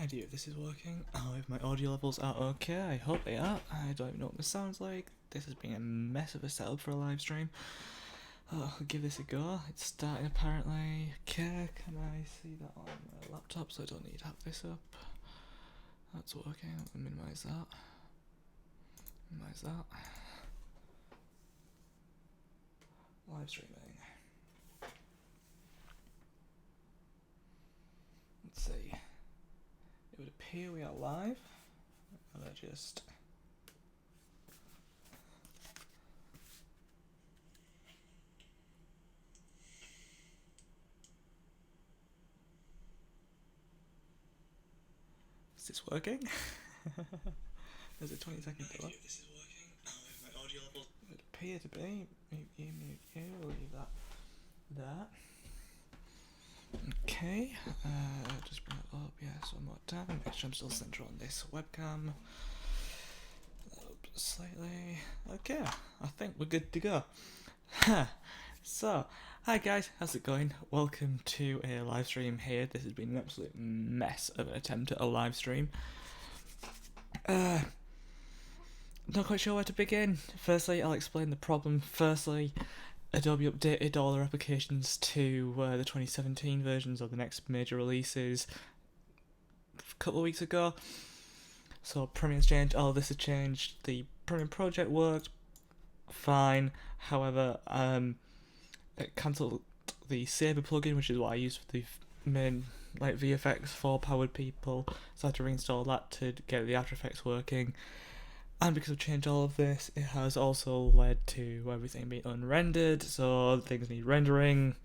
idea if this is working, if my audio levels are okay. I hope they are. I don't even know what this sounds like. This has been a mess of a setup for a live stream. I'll give this a go. It's starting apparently. Okay, can I see that on my laptop so I don't need to have this up? That's working. I'll minimize that. Minimize that. Live streaming. Let's see. It would appear we are live. I'll just. Is this working? There's a 20-second delay. If this is working, if my audio level would appear to be. We'll leave that there. Okay, just bring it up, yes, one more time. Make sure I'm still central on this webcam. Up slightly. Okay, I think we're good to go. So, hi guys, how's it going? Welcome to a live stream here. This has been an absolute mess of an attempt at a live stream. Not quite sure where to begin. Firstly, I'll explain the problem. Firstly, Adobe updated all their applications to the 2017 versions of the next major releases a couple of weeks ago. So Premiere's changed, all this has changed. The Premiere project worked fine. However, it cancelled the Saber plugin, which is what I use for the main VFX for powered people. So I had to reinstall that to get the After Effects working. And because I've changed all of this, it has also led to everything being unrendered, so things need rendering,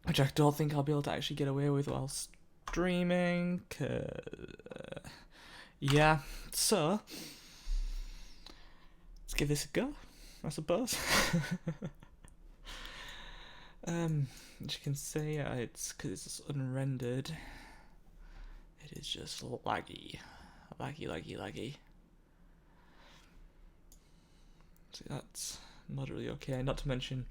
which I don't think I'll be able to actually get away with while streaming. Yeah, so let's give this a go, I suppose. As you can see, it's because it's unrendered. It is just laggy. So that's moderately okay. Not to mention,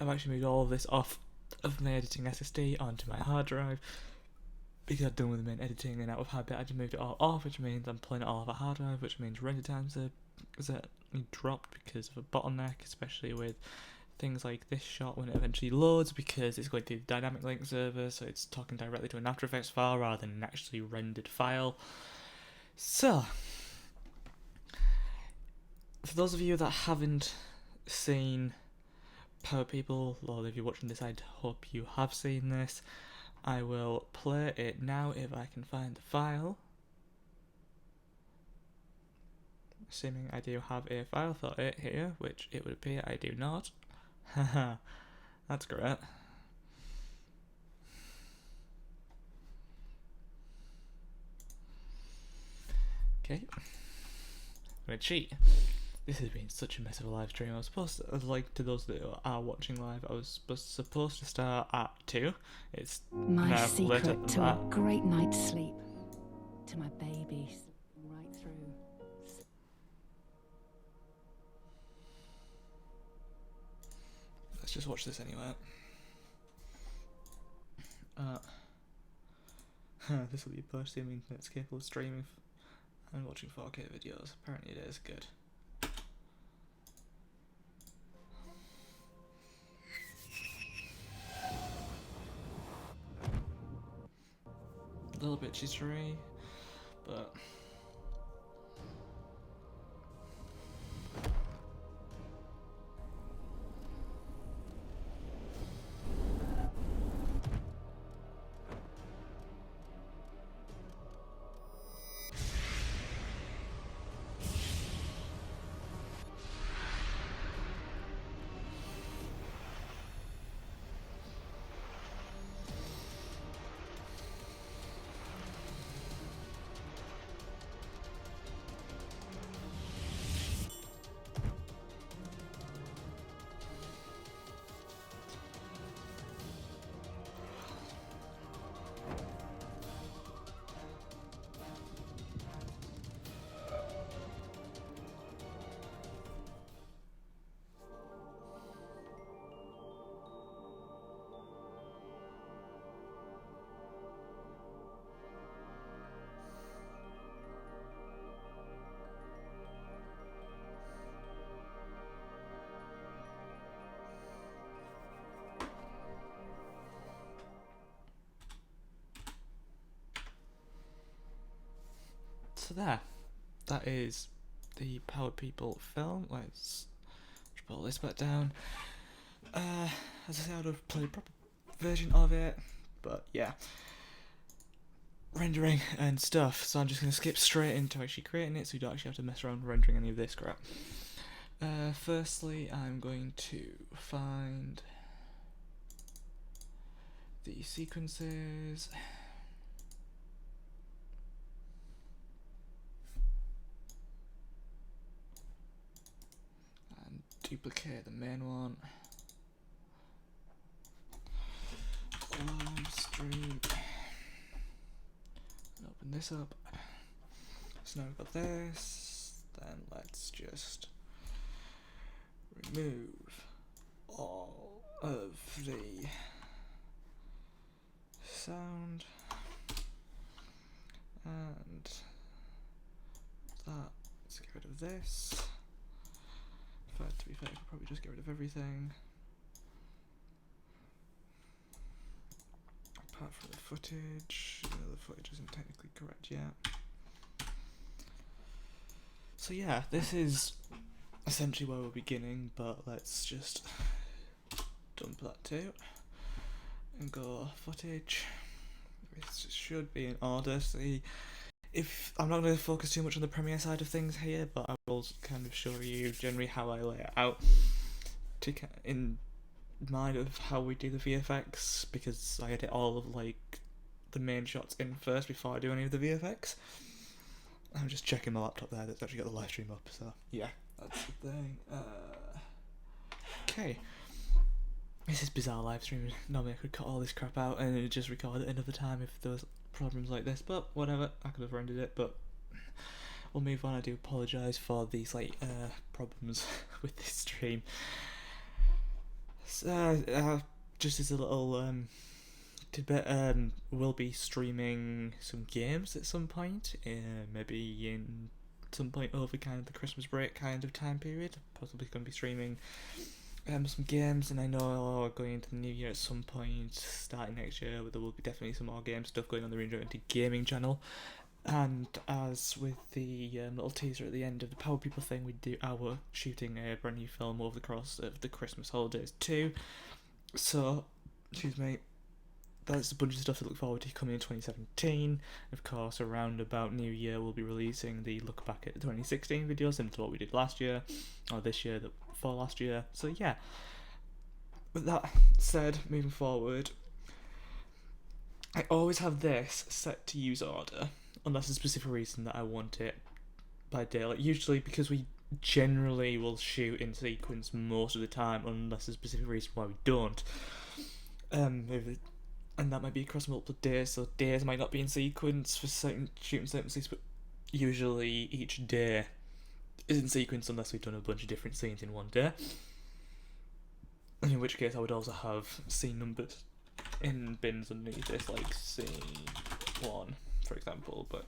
I've actually moved all of this off of my editing SSD onto my hard drive because I've done with the main editing, and out of habit I just moved it all off, which means I'm playing it all off a hard drive, which means render times are dropped because of a bottleneck, especially with things like this shot when it eventually loads, because it's going through the dynamic link server, so it's talking directly to an After Effects file rather than an actually rendered file. So, for those of you that haven't seen Power People, or if you're watching this, I hope you have seen this. I will play it now if I can find the file. Assuming I do have a file for it here, which it would appear I do not. Haha, that's great. Okay, I'm gonna cheat. This has been such a mess of a live stream. I was supposed to, to those that are watching live, I was supposed to start at 2. It's my now secret later than to that. a great night's sleep, to my babies right through. Let's just watch this anyway. This will be first the internet's capable of streaming and watching 4K videos. Apparently it is good. A little bit jittery, but so that is the Power People film. Let's pull this back down. As I say, I would have played a proper version of it, but yeah, rendering and stuff. So I'm just going to skip straight into actually creating it, so you don't actually have to mess around rendering any of this crap. Firstly, I'm going to find the sequences. And duplicate the main one. Livestream. Open this up. So now we've got this. Then let's just remove all of the sound and that. Let's get rid of this. In fact, to be fair, I could probably just get rid of everything apart from the footage. The footage isn't technically correct yet. So yeah, this is essentially where we're beginning, but let's just dump that too and go footage. This should be in order. See, if I'm not going to focus too much on the Premiere side of things here, but I will kind of show you generally how I lay it out to in mind of how we do the VFX, because I edit all of like the main shots in first before I do any of the VFX. I'm just checking my laptop there that's actually got the live stream up, so yeah, that's the thing. Okay. This is bizarre live streaming. Normally I could cut all this crap out and just record it another time if there was problems like this, but whatever, I could have rendered it, but we'll move on. I do apologise for these problems with this stream. So, just as a little tidbit, we'll be streaming some games at some point, maybe in some point over kind of the Christmas break kind of time period. Possibly going to be streaming some games, and I know going into the new year at some point, starting next year, there will be definitely some more game stuff going on the Rudimentary gaming channel. And as with the little teaser at the end of the Power People thing, we're shooting a brand new film over the course of the Christmas holidays too. So, excuse me, that's a bunch of stuff to look forward to coming in 2017. Of course, around about New Year, we'll be releasing the look back at 2016 video, similar to what we did last year, or this year, for last year. So yeah, with that said, moving forward, I always have this set to use order, unless there's a specific reason that I want it by daylight. Usually because we generally will shoot in sequence most of the time, unless there's a specific reason why we don't. And that might be across multiple days, so days might not be in sequence for shooting certain scenes, but usually each day is in sequence unless we've done a bunch of different scenes in one day. And in which case I would also have scene numbers in bins underneath this, like scene 1, for example. But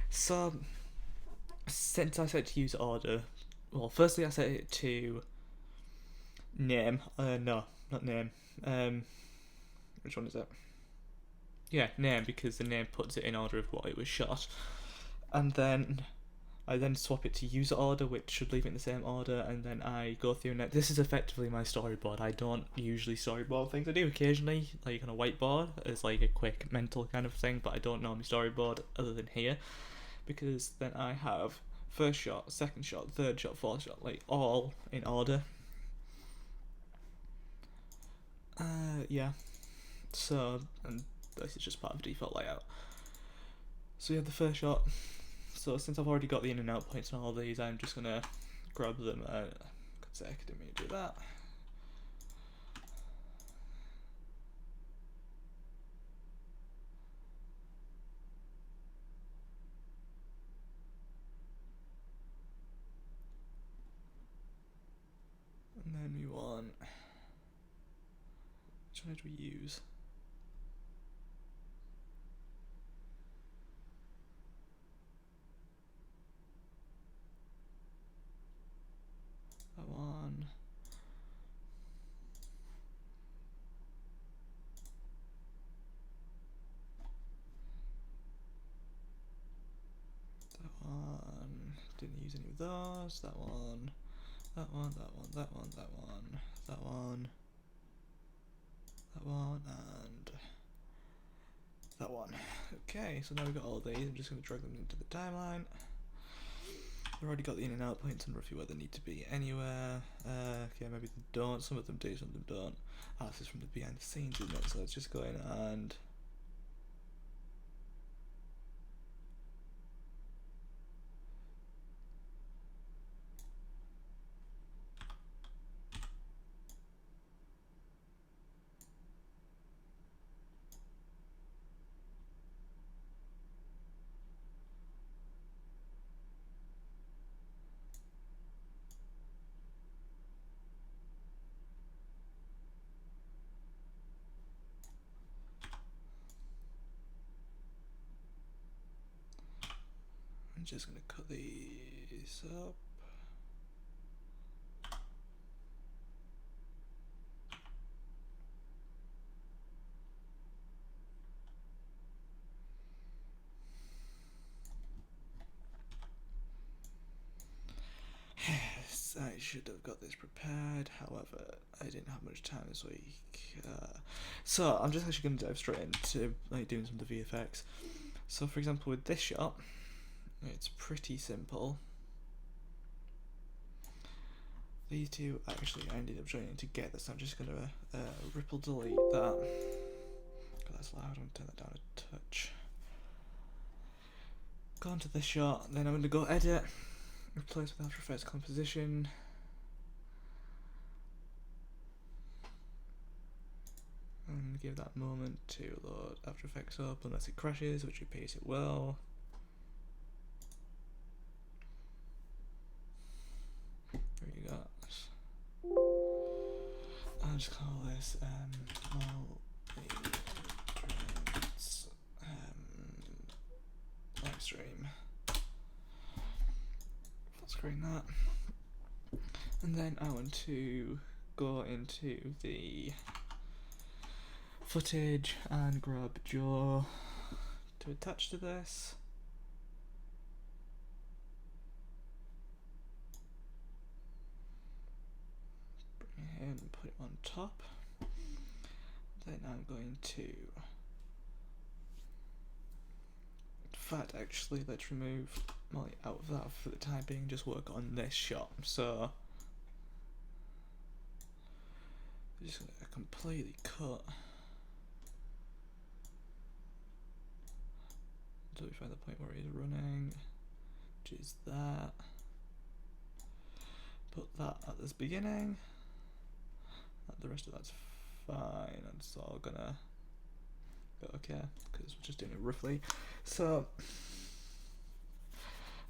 so since I set it to use order, well, firstly I set it to name. No, not name. Which one is it? Yeah, name, because the name puts it in order of what it was shot. And then I then swap it to user order, which should leave it in the same order, and then I go through and this is effectively my storyboard. I don't usually storyboard things. I do occasionally, like on a whiteboard, as like a quick mental kind of thing, but I don't normally storyboard other than here, because then I have first shot, second shot, third shot, fourth shot, like all in order. Yeah. So, and this is just part of the default layout. So we have the first shot. So since I've already got the in and out points on all these, I'm just gonna grab them. Good sec, didn't mean to do that. And then we want, which one did we use? That one. didn't use any of those. That one, that one, that one, that one, that one, that one, that one, and that one. Okay, so now we've got all these. I'm just going to drag them into the timeline. I've already got the in and out points and roughly where they need to be anywhere. Okay, maybe they don't. Some of them do, some of them don't. Ah, this is from the behind the scenes, isn't it? So let's just go in and I'm just going to cut these up. Yes, I should have got this prepared, however, I didn't have much time this week. So I'm just actually going to dive straight into like doing some of the VFX. So for example with this shot, it's pretty simple. These two actually I ended up joining together, so I'm just going to ripple delete that. God, that's loud, I'm going to turn that down a touch. Go on to this shot, then I'm going to go edit, replace with After Effects composition. And give that moment to load After Effects up unless it crashes, which appears it will. There you go. I'll just call this Livestream. Full screen that. And then I want to go into the footage and grab Joe to attach to this. Bring him and put him on top. Then I'm going to, in fact actually let's remove Molly out of that for the time being, just work on this shot. So I'm just going to completely cut until we find the point where he's running, which is that. Put that at this beginning, and the rest of that's fine. I'm just all gonna go okay because we're just doing it roughly. So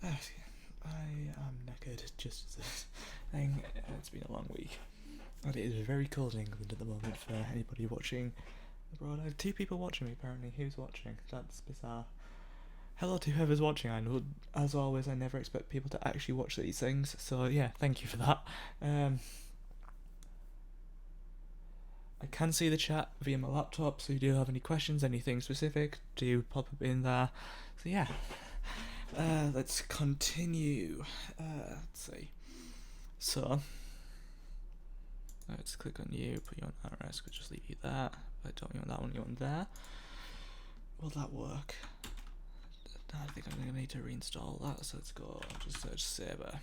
I am knackered just as a thing. It's been a long week, and it is very cold in England at the moment for anybody watching abroad. I have 2 people watching me apparently. Who's watching? That's bizarre. Hello to whoever's watching. I know, as always, I never expect people to actually watch these things, so yeah, thank you for that. I can see the chat via my laptop, so if you do have any questions, anything specific, do pop up in there. So yeah, let's continue. Let's see. So let's click on you, put you on RS, could just leave you there. If I don't want that one, you want there. Will that work? I think I'm going to need to reinstall that, so let's go just search Saber.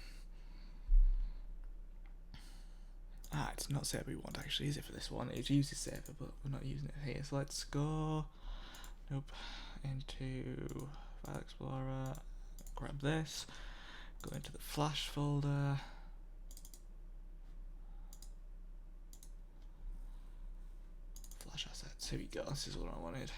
Ah, it's not Saber we want actually, is it, for this one? It uses Saber, but we're not using it here. So let's go, nope, into File Explorer, grab this, go into the Flash folder, Flash Assets, here we go, this is what I wanted.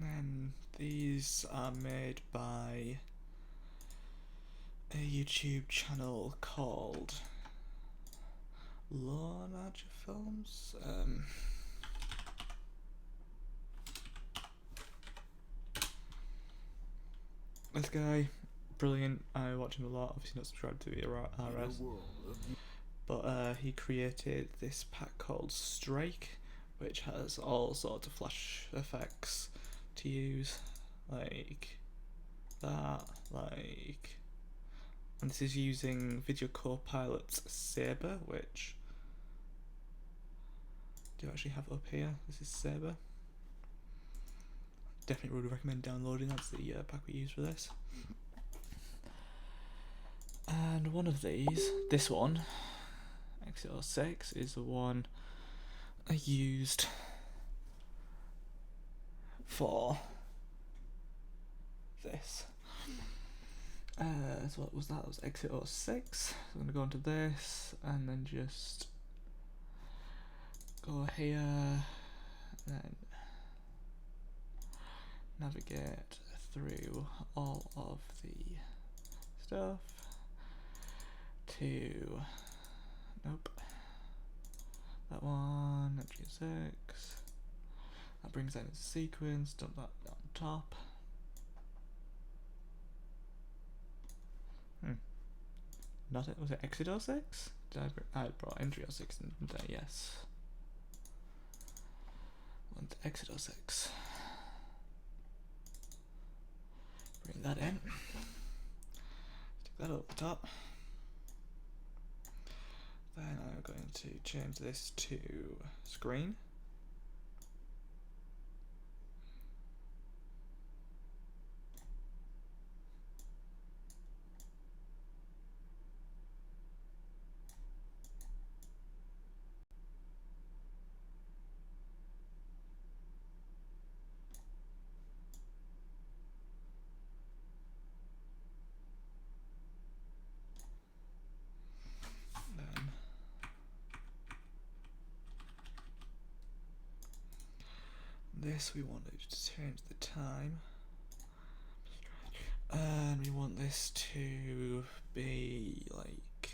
And then these are made by a YouTube channel called Lorna Films. This guy, brilliant. I watch him a lot. Obviously not subscribed to the RS, but he created this pack called Strike, which has all sorts of flash effects to use, like that, and this is using Video Copilot's Saber, which do you actually have up here? This is Saber. Definitely would recommend downloading. That's the pack we use for this. And one of these, this one, X06, is the one I used for this. So what was that? That was Exit 06. So I'm going to go into this and then just go here and then navigate through all of the stuff to, nope, that one, G6. That brings that into sequence, dump that on top. Not it, was it Exit 06? I brought Entry 06 and yes. Went to Exit 06. Bring that in. Stick that over the top. Then I'm going to change this to screen. This we want to change the time, and we want this to be like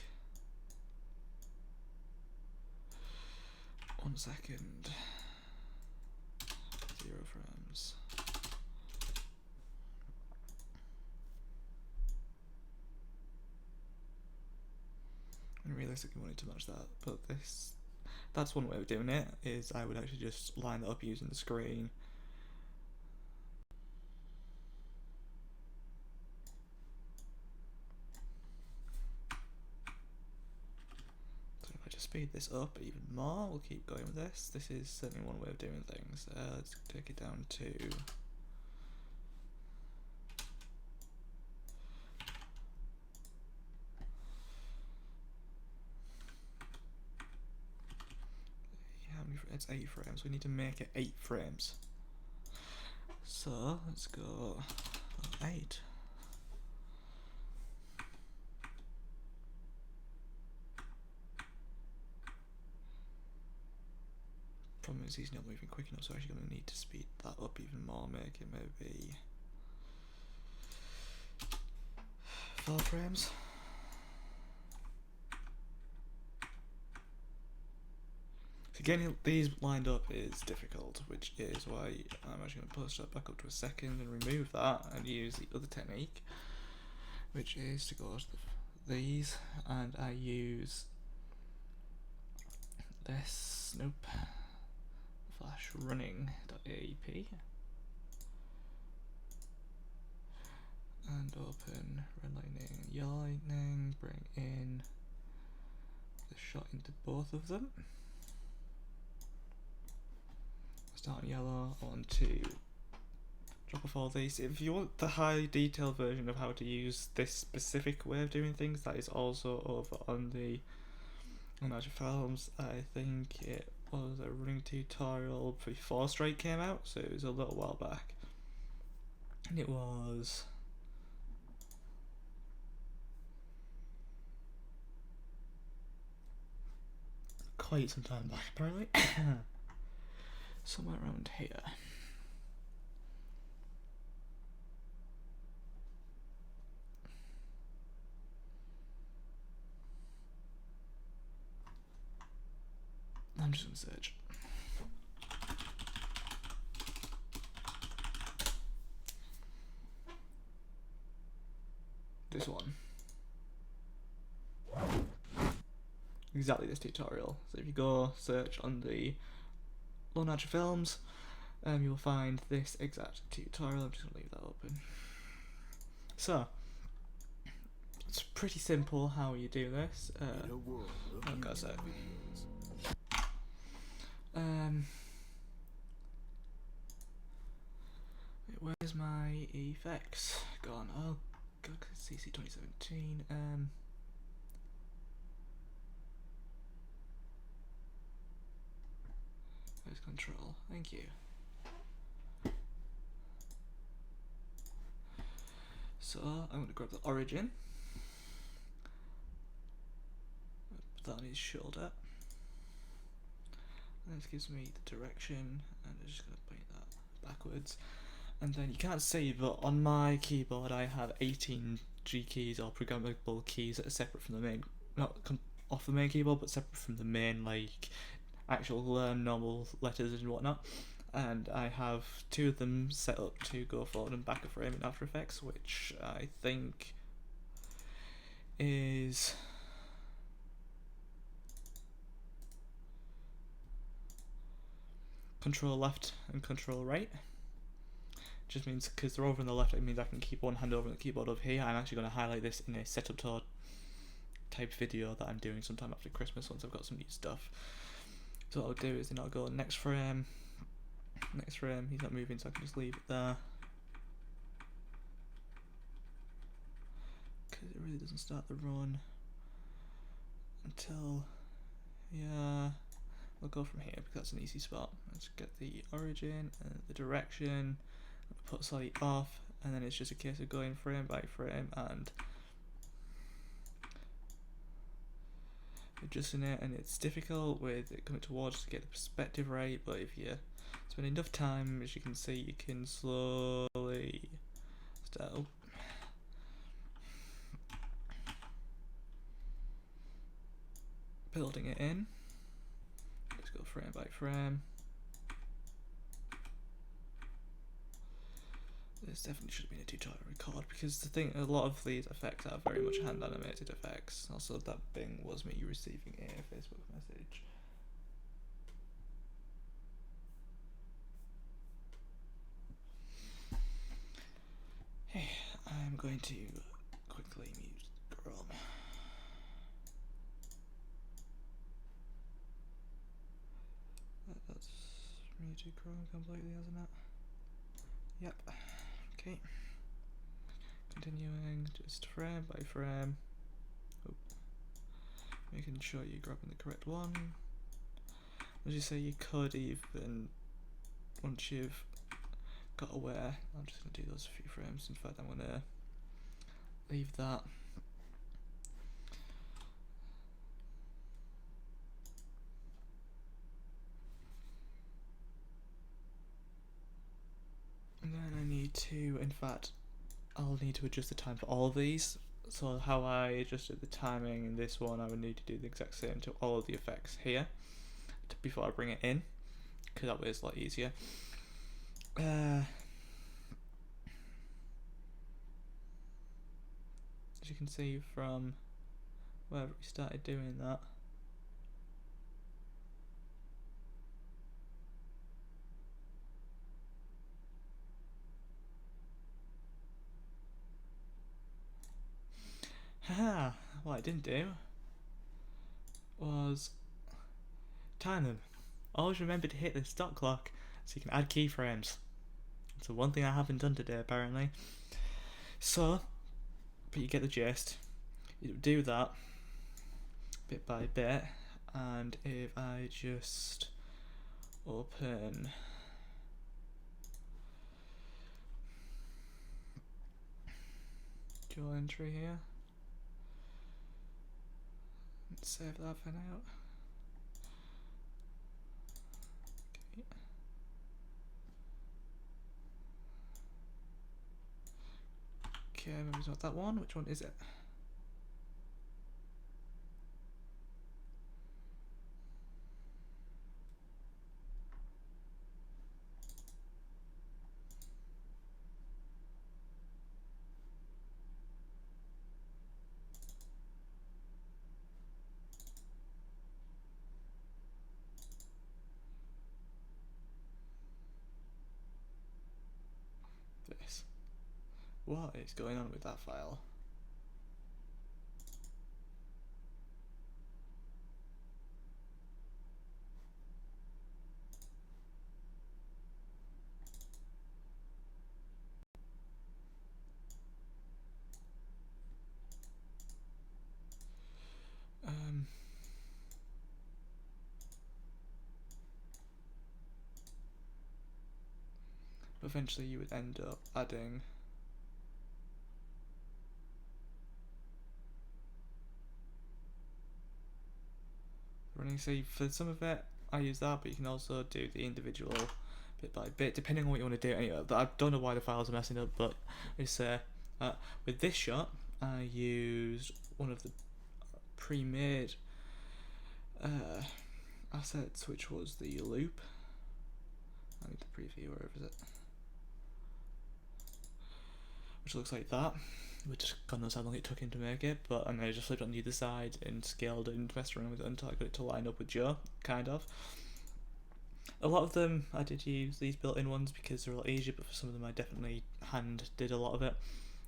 1 second, 0 frames. And realistically, we wanted to match that, but that's one way of doing it, is I would actually just line that up using the screen. So if I just speed this up even more, we'll keep going with this. This is certainly one way of doing things. Let's take it down to it's 8 frames. We need to make it 8 frames. So let's go 8. Problem is he's not moving quick enough, so I'm actually going to need to speed that up even more, make it maybe 4 frames. Getting these lined up is difficult, which is why I'm actually going to push that back up to 1 second and remove that and use the other technique, which is to go to these, and I use this, nope, flash running.aep, and open red lightning, yellow lightning, bring in the shot into both of them. Start on yellow, I want to drop off all these. If you want the high detail version of how to use this specific way of doing things, that is also over on the Magic Films. I think it was a running tutorial before Strike came out, so it was a little while back. And it was quite some time back, apparently. Somewhere around here. I'm just gonna search. This one. exactly this tutorial. So if you go search on the Livestream films, you'll find this exact tutorial. I'm just going to leave that open. So, it's pretty simple how you do this. I've got to say. Where's my effects gone? Oh, God, CC 2017. Where's control? Thank you. So I'm going to grab the origin. Put that on his shoulder. And this gives me the direction, and I'm just going to point that backwards. And then you can't see, but on my keyboard I have 18 G keys or programmable keys that are separate from the main, not off the main keyboard, but separate from the main, like actual normal letters and whatnot. And I have 2 of them set up to go forward and back a frame in After Effects, which I think is Control left and Control right. Just means because they're over on the left, it means I can keep one hand over the keyboard over here. I'm actually going to highlight this in a setup tour type video that I'm doing sometime after Christmas once I've got some new stuff. So what I'll do is then I'll go next frame, he's not moving, so I can just leave it there. Because it really doesn't start the run until, yeah, we'll go from here because that's an easy spot. Let's get the origin and the direction, put slightly off, and then it's just a case of going frame by frame and adjusting it. And it's difficult with it coming towards to get the perspective right, but if you spend enough time, as you can see, you can slowly start building it in. Let's go frame by frame. This definitely should have been a tutorial record, because the thing, a lot of these effects are very much hand animated effects. Also, that thing was me receiving a Facebook message. Hey, I'm going to quickly mute Chrome. That's muted Chrome completely, hasn't it? Yep. Okay. Continuing, just frame by frame. Oh. Making sure you're grabbing the correct one. As you say, you could even, once you've got aware, I'm just going to do those few frames. In fact, I'm going to leave that. And then I need to, in fact, I'll need to adjust the time for all of these. So how I adjusted the timing in this one, I would need to do the exact same to all of the effects here before I bring it in, because that way it's a lot easier. As you can see from wherever we started doing that, haha, what I didn't do was time them. Always remember to hit the stop clock so you can add keyframes. It's the one thing I haven't done today apparently. So, but you get the gist. You do that bit by bit, and if I just open dual entry here, let's save that for now. Okay, maybe it's not that one. Which one is it? What is going on with that file? Eventually you would end up adding running. See, for some of it I use that, but you can also do the individual bit by bit depending on what you want to do. Anyway, I don't know why the files are messing up, but it's with this shot I used one of the pre-made assets, which was the loop. I need to preview, wherever is it? Which looks like that. Which God knows how long it took him to make it, but and I just flipped on the other side and scaled it and messed around with it until I got it to line up with Joe, kind of. A lot of them I did use these built-in ones because they're a lot easier, but for some of them I definitely hand did a lot of it,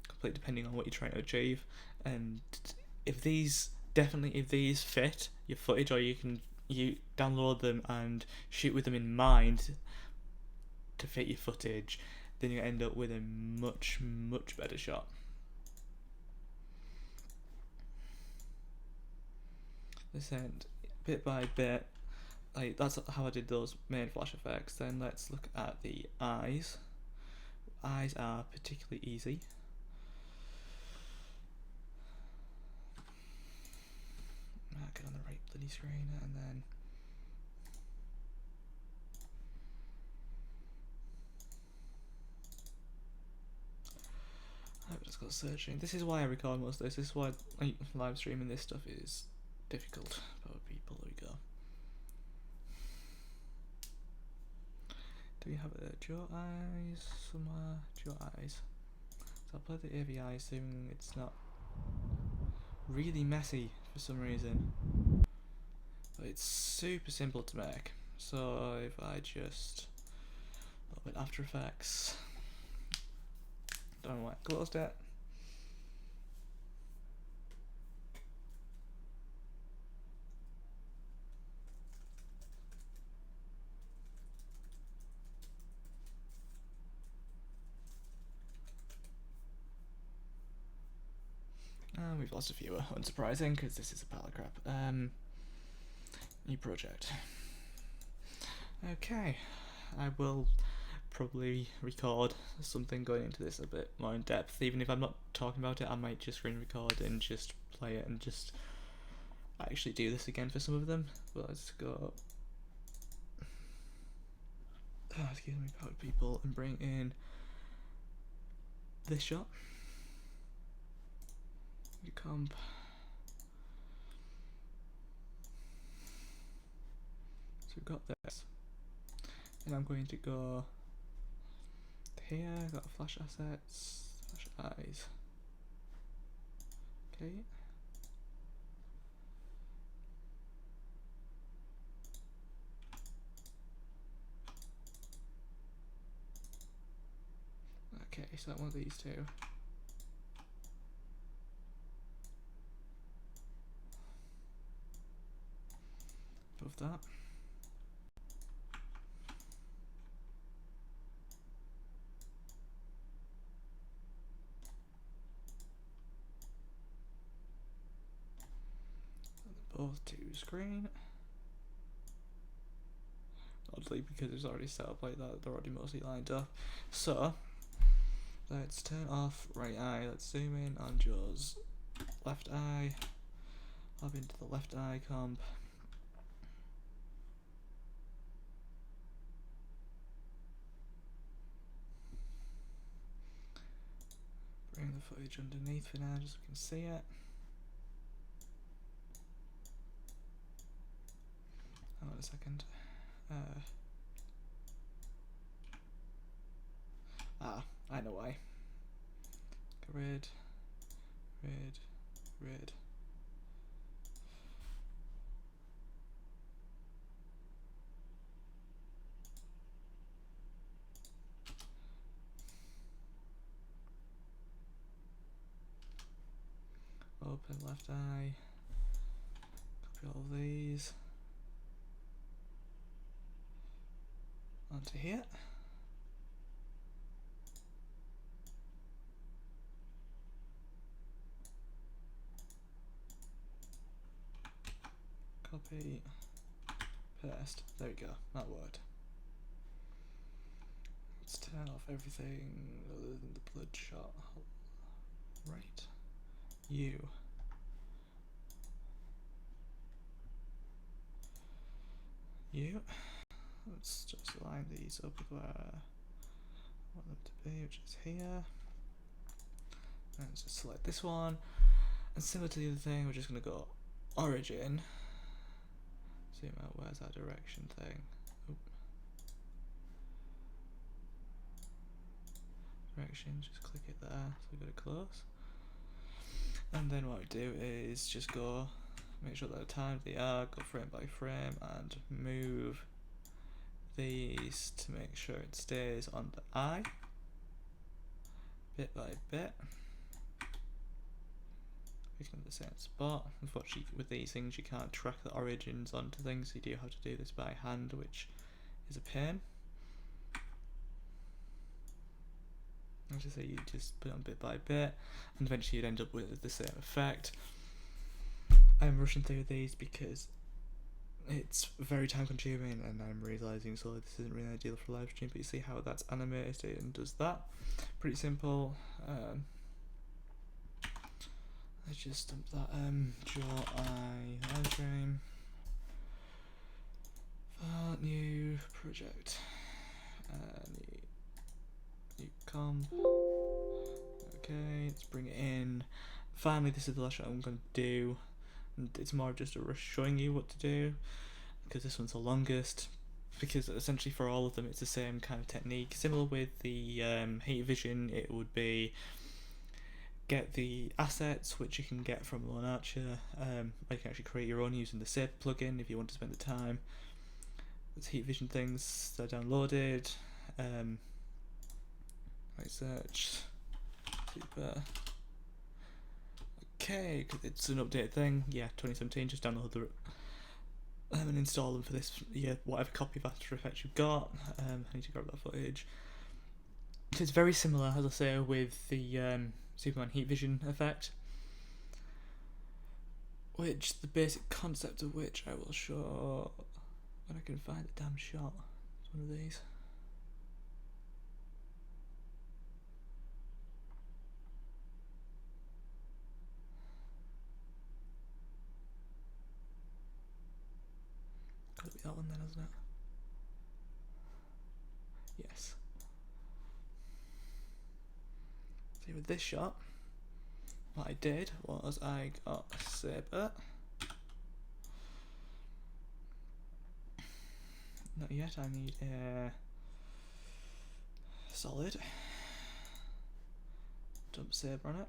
completely depending on what you're trying to achieve. And if these fit your footage, or you download them and shoot with them in mind to fit your footage, then you end up with a much better shot. This end, bit by bit, like that's how I did those main flash effects. Then let's look at the eyes. Eyes are particularly easy. Get on the right bloody screen, and then I've just got searching. This is why I record most of this. This is why live streaming this stuff is difficult for people. There we go. Do we have a Joe eyes somewhere? Joe eyes. So I'll play the AVI, assuming it's not really messy for some reason. But it's super simple to make. So if I just open After Effects, don't know why I closed it. We've lost a viewer, unsurprising, because this is a pile of crap. New project. Okay, I will probably record something going into this a bit more in depth. Even if I'm not talking about it, I might just screen record and just play it and just actually do this again for some of them. But let's go. Excuse me, powered people, and bring in this shot. New comp. So we've got this. And I'm going to go here, got flash assets, flash eyes. Okay. Okay, so one of these two. Above that. Both to screen. Oddly, because it's already set up like that, they're already mostly lined up. So let's turn off right eye. Let's zoom in on Joe's left eye. Up into the left eye comp. Bring the footage underneath for now, just so we can see it. Hold on a second. I know why. Red, red, red. open left eye. Copy all of these onto here. Copy, paste. There we go. That worked. Let's turn off everything other than the bloodshot. Right. You. Let's just line these up with where I want them to be, which is here. And let's just select this one. And similar to the other thing, we're just going to go origin. Zoom out, where's our direction thing? Oop. Direction, just click it there, so we got it close. And then what we do is just go, make sure that the time they are, go frame by frame and move these to make sure it stays on the eye, bit by bit. Picking up the same spot. Unfortunately, with these things, you can't track the origins onto things, so you do have to do this by hand, which is a pain. As I say, you just put it on bit by bit, and eventually you'd end up with the same effect. I'm rushing through these because it's very time consuming, and I'm realising so this isn't really ideal for live stream, but you see how that's animated and does that. Pretty simple. Let's just dump that draw eye live stream. New project. New comp. Okay, let's bring it in. Finally, this is the last shot I'm going to do. And it's more just a rush showing you what to do, because this one's the longest. Because essentially for all of them it's the same kind of technique. Similar with the heat vision, it would be get the assets, which you can get from Lone Archer, or you can actually create your own using the Save plugin if you want to spend the time. There's heat vision things that are downloaded. I search. Super. Okay, because it's an updated thing. Yeah, 2017. Just download the and install them for this. Yeah, whatever copy of After Effects you've got. I need to grab that footage. So it's very similar, as I say, with the Superman heat vision effect, which the basic concept of which I will show when I can find the damn shot. It's one of these. Gotta be that one then, hasn't it? Yes. See, with this shot, what I did was I got a saber. Not yet, I need a solid. Dump saber on it.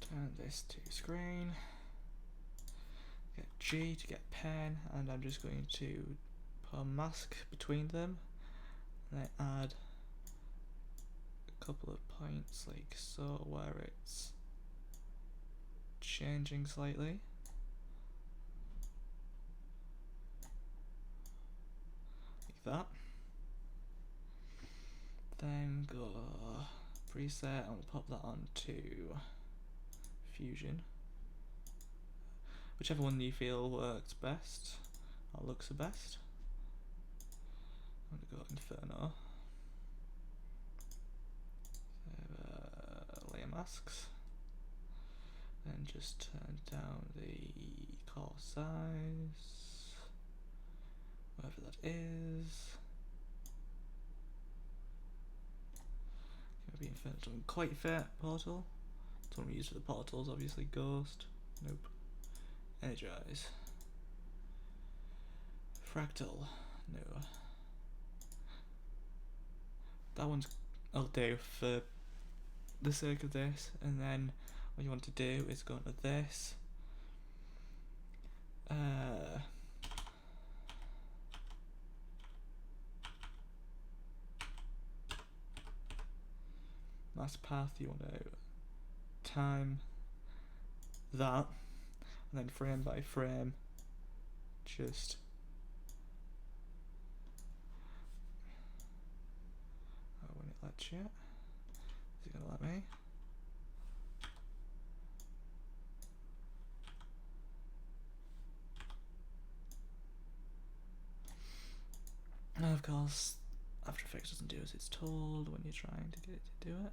Turn this to screen. Get G to get pen, and I'm just going to put a mask between them. And I add a couple of points like so, where it's changing slightly. Like that. Then go preset and we'll pop that onto Fusion. Whichever one you feel works best or looks the best. I'm going to go Inferno. Layer masks. Then just turn down the core size, whatever that is. Maybe Inferno doesn't quite fit Portal. That's what we use for the portals, obviously. Ghost. Nope. Energize. Fractal. No. That one's I'll do for the sake of this, and then what you want to do is go into this. mask path, you want to time that, and then frame by frame, just when it lets you. Is it gonna let me? And of course, After Effects doesn't do as it's told when you're trying to get it to do it.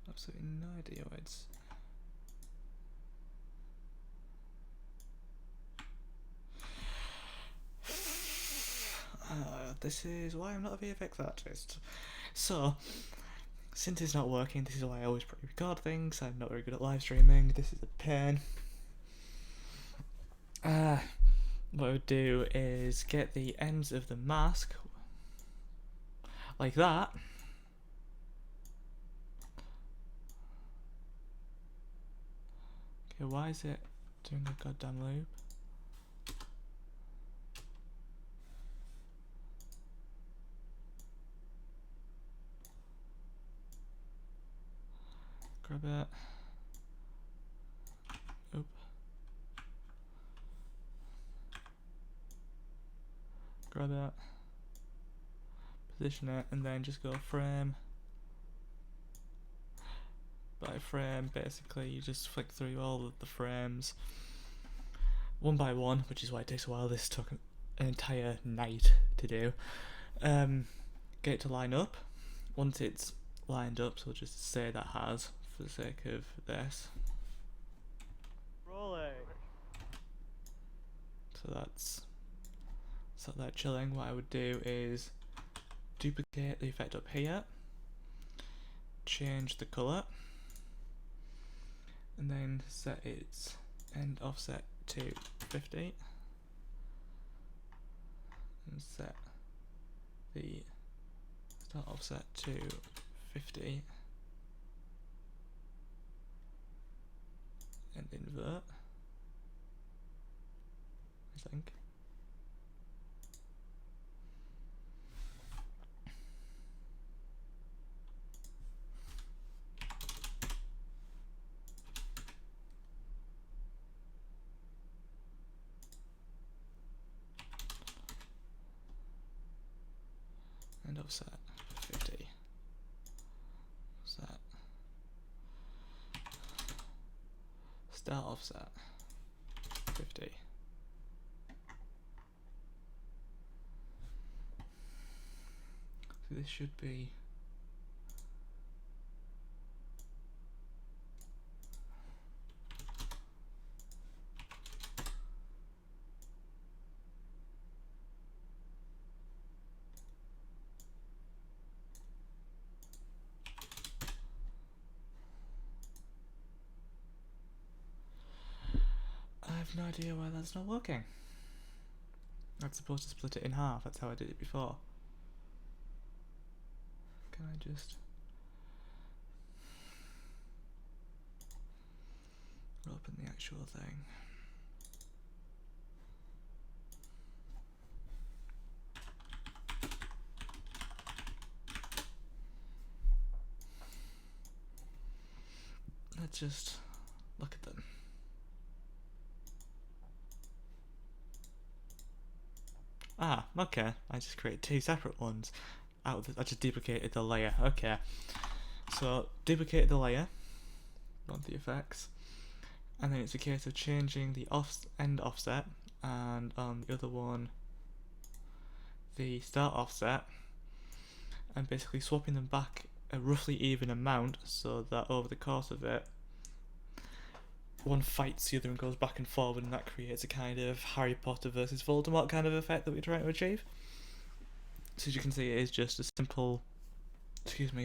Absolutely no idea what it's. This is why I'm not a VFX artist. So, since it's not working, this is why I always pre-record things. I'm not very good at live streaming. This is a pain. What I would do is get the ends of the mask like that. Okay, why is it doing a goddamn loop? Grab it. Oop. Grab it. Position it, and then just go frame by frame. Basically, you just flick through all of the frames one by one, which is why it takes a while. This took an entire night to do. Get it to line up. Once it's lined up, so we'll just say that has, for the sake of this. Rolling. So that's that chilling. What I would do is duplicate the effect up here, change the colour, and then set its end offset to 50, and set the start offset to 50, and invert, I think. And offset 50. Offset. Start offset 50. So this should be I have no idea why that's not working. That's supposed to split it in half, that's how I did it before. Can I just open the actual thing? Let's just look at them. Ah, okay. I just created two separate ones. I just duplicated the layer. Okay. So, duplicated the layer on the effects. And then it's a case of changing the end offset, and on the other one, the start offset, and basically swapping them back a roughly even amount so that over the course of it, one fights the other and goes back and forward, and that creates a kind of Harry Potter versus Voldemort kind of effect that we're trying to achieve. So as you can see, it is just a simple,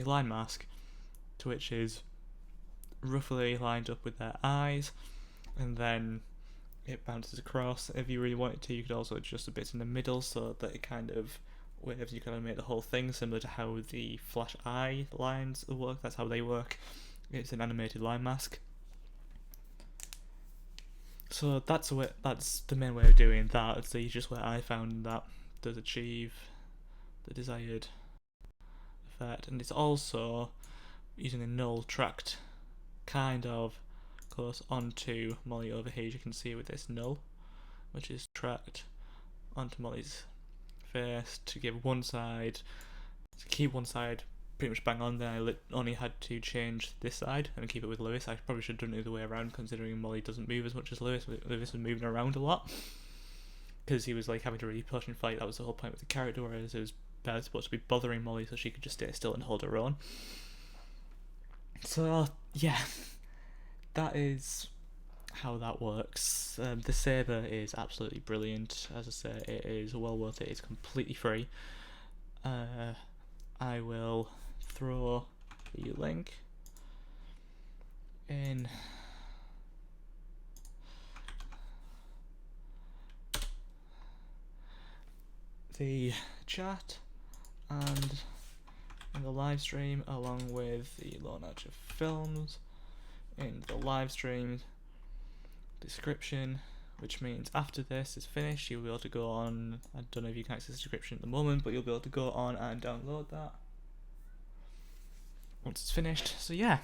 line mask, to which is roughly lined up with their eyes, and then it bounces across. If you really wanted to, you could also adjust the bits in the middle so that it kind of waves. You can animate the whole thing similar to how the flash eye lines work. That's how they work. It's an animated line mask. So that's the main way of doing that. It's the easiest way I found that does achieve the desired effect, and it's also using a null tracked kind of close onto Molly over here. As you can see with this null, which is tracked onto Molly's face to give one side, to keep one side pretty much bang on. Then I only had to change this side and keep it with Lewis. I probably should have done it the other way around, considering Molly doesn't move as much as Lewis. Lewis was moving around a lot because he was like having to really push and fight. That was the whole point with the character, whereas it was barely supposed to be bothering Molly, so she could just stay still and hold her own. So yeah, that is how that works. The saber is absolutely brilliant. As I say, it is well worth it. It's completely free. I will throw the link in the chat and in the live stream, along with the launch of films in the live stream description, which means after this is finished, you'll be able to go on. I don't know if you can access the description at the moment, but you'll be able to go on and download that once it's finished. So yeah,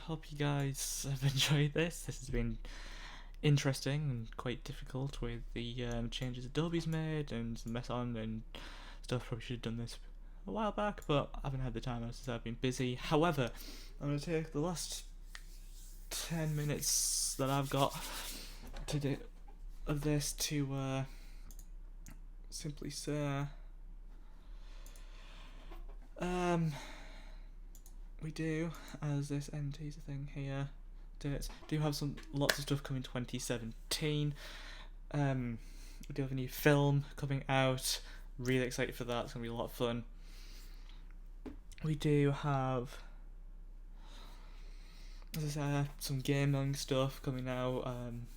hope you guys have enjoyed this. This has been interesting and quite difficult with the changes Adobe's made and mess on and stuff. Probably should have done this a while back, but I haven't had the time since I've been busy. However, I'm going to take the last 10 minutes that I've got to do of this to simply say we do, as this end teaser thing here do have lots of stuff coming 2017. We do have a new film coming out. Really excited for that. It's gonna be a lot of fun. We do have, as I said, some gaming stuff coming out.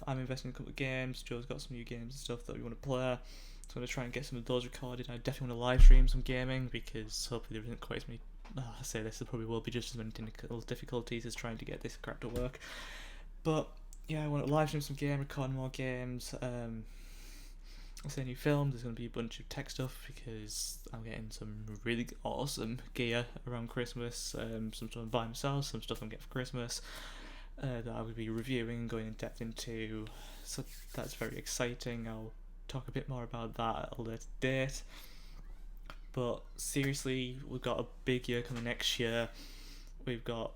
I'm investing in a couple of games. Joe's got some new games and stuff that we want to play. So I'm going to try and get some of those recorded. I definitely want to live stream some gaming because hopefully there isn't quite as many. I say this, there probably will be just as many technical difficulties as trying to get this crap to work. But yeah, I want to live stream some game, record more games. I'll say new film. There's going to be a bunch of tech stuff because I'm getting some really awesome gear around Christmas. Some stuff I'm buying myself, some stuff I'm getting for Christmas that I will be reviewing and going in depth into. So that's very exciting. I'll talk a bit more about that at a later date. But seriously, we've got a big year coming next year. We've got,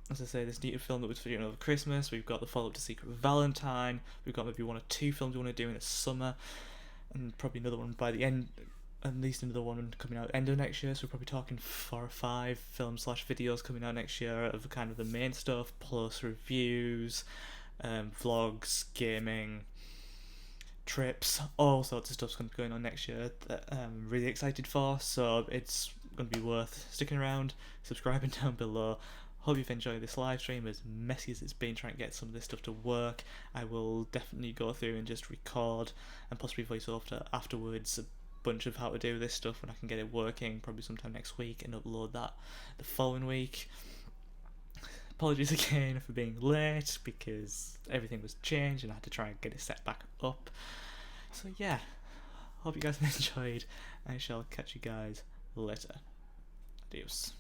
as I say, this new film that was for over Christmas. We've got the follow-up to Secret Valentine. We've got maybe 1 or 2 films we want to do in the summer, and probably another one by the end, at least another one coming out end of next year. So we're probably talking 4 or 5 films/videos coming out next year of kind of the main stuff, plus reviews, vlogs, gaming, trips, all sorts of stuff's going to be going on next year that I'm really excited for. So it's going to be worth sticking around, subscribing down below. Hope you've enjoyed this live stream, as messy as it's been trying to get some of this stuff to work. I will definitely go through and just record and possibly voice over afterwards a bunch of how to do this stuff when I can get it working, probably sometime next week, and upload that the following week. Apologies again for being late because everything was changed and I had to try and get it set back up. So yeah, hope you guys have enjoyed. I shall catch you guys later. Adios.